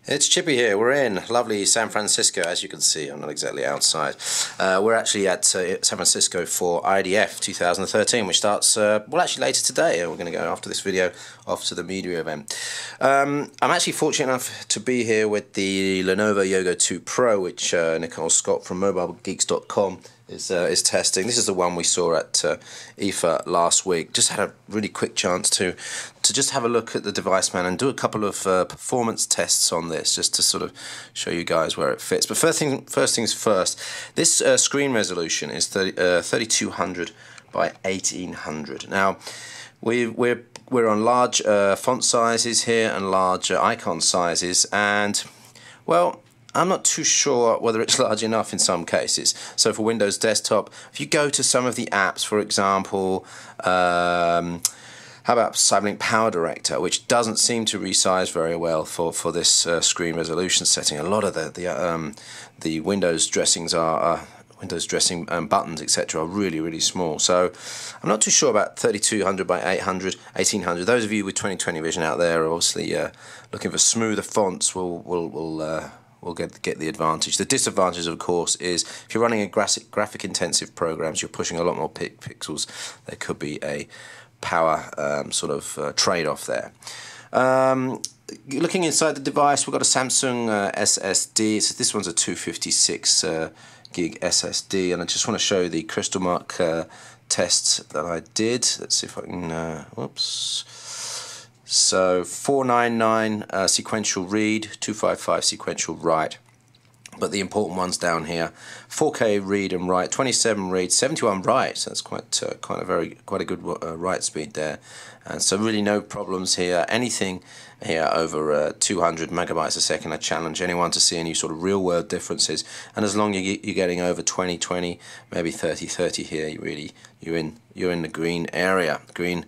It's Chippy here. We're in lovely San Francisco, as you can see. I'm not exactly outside. We're actually at San Francisco for IDF 2013, which starts, well, actually later today. We're going to go after this video off to the media event. I'm actually fortunate enough to be here with the Lenovo Yoga 2 Pro, which Nicole Scott from MobileGeeks.com is testing. This is the one we saw at IFA last week. Just had a really quick chance to just have a look at the device, man, and do a couple of performance tests on this, just to sort of show you guys where it fits. But first things first, this screen resolution is 3200 by 1800. Now, we're on large font sizes here and large icon sizes, and well, I'm not too sure whether it's large enough in some cases. So for Windows Desktop, if you go to some of the apps, for example, how about Cinebench Powerdirector, which doesn't seem to resize very well for this screen resolution setting. A lot of the Windows dressings are Windows dressing buttons, etc., are really small. So I'm not too sure about 3200 by 800, 1800. Those of you with 20/20 vision out there are obviously looking for smoother fonts will get the advantage. The disadvantage, of course, is if you're running a graphic intensive programs, you're pushing a lot more pixels. There could be a power trade-off there. Looking inside the device, we've got a Samsung SSD. So this one's a 256 gig SSD, and I just want to show you the crystal mark tests that I did. Let's see if I can. Whoops. So 499 sequential read, 255 sequential write. But the important ones down here: 4K read and write, 27 read, 71 write. So that's quite a good write speed there. And so really no problems here. Anything here over 200 megabytes a second, I challenge anyone to see any sort of real world differences. And as long as you're getting over 20/20, maybe 30/30 here, you're in the green area. Green.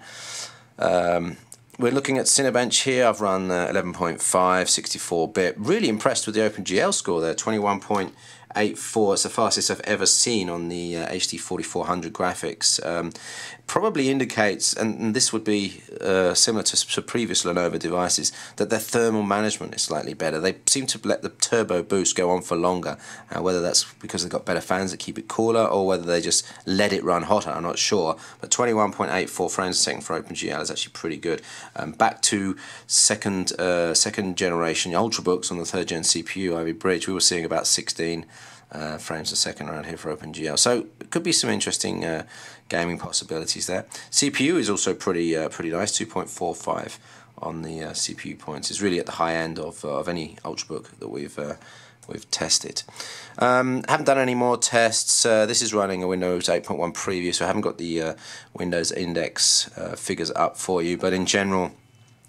We're looking at Cinebench here. I've run 11.5, 64-bit. Really impressed with the OpenGL score there, 21.84. It's the fastest I've ever seen on the HD 4400 graphics. Probably indicates, and this would be similar to previous Lenovo devices, that their thermal management is slightly better. They seem to let the turbo boost go on for longer, whether that's because they've got better fans that keep it cooler, or whether they just let it run hotter, I'm not sure. But 21.84 frames a second for OpenGL is actually pretty good. Back to second generation Ultrabooks on the 3rd gen CPU, Ivy Bridge, we were seeing about 16 frames a second around here for OpenGL. So it could be some interesting gaming possibilities there. CPU is also pretty nice, 2.45 on the CPU points. It's really at the high end of any Ultrabook that we've tested. Haven't done any more tests. This is running a Windows 8.1 preview, so I haven't got the Windows Index figures up for you. But in general,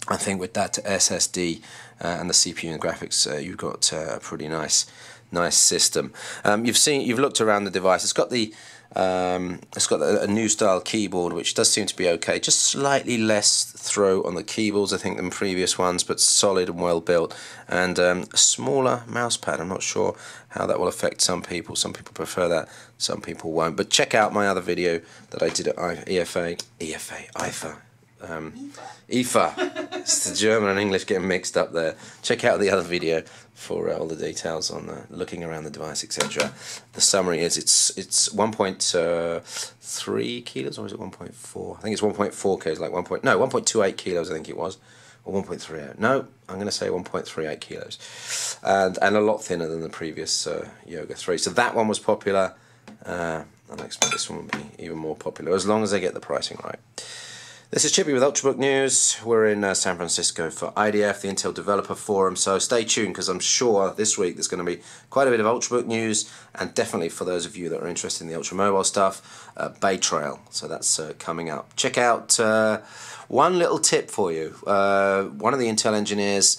I think with that SSD and the CPU and graphics, you've got a pretty nice system. You've looked around the device. It's got a new style keyboard, which does seem to be okay. Just slightly less throw on the keyboards, I think, than previous ones, but solid and well built. And a smaller mouse pad. I'm not sure how that will affect some people. Some people prefer that, some people won't. But check out my other video that I did at IFA. It's the German and English getting mixed up there. Check out the other video for all the details on looking around the device, etc. The summary is it's 1.3 kilos, or is it 1.4? I think it's 1.4 kilos, like 1.28 kilos, I think it was, or 1.38. No, I'm going to say 1.38 kilos, and a lot thinner than the previous Yoga 3. So that one was popular, and I expect this one will be even more popular as long as they get the pricing right. This is Chippy with Ultrabook News. We're in San Francisco for IDF, the Intel Developer Forum, so stay tuned, because I'm sure this week there's going to be quite a bit of Ultrabook news, and definitely for those of you that are interested in the Ultramobile stuff, Bay Trail, so that's coming up. Check out one little tip for you. One of the Intel engineers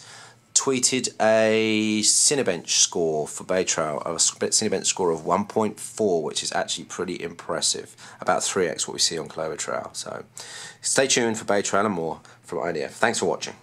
tweeted a Cinebench score for Bay Trail, a Cinebench score of 1.4, which is actually pretty impressive, about 3x what we see on Clover Trail. So stay tuned for Bay Trail and more from IDF. Thanks for watching.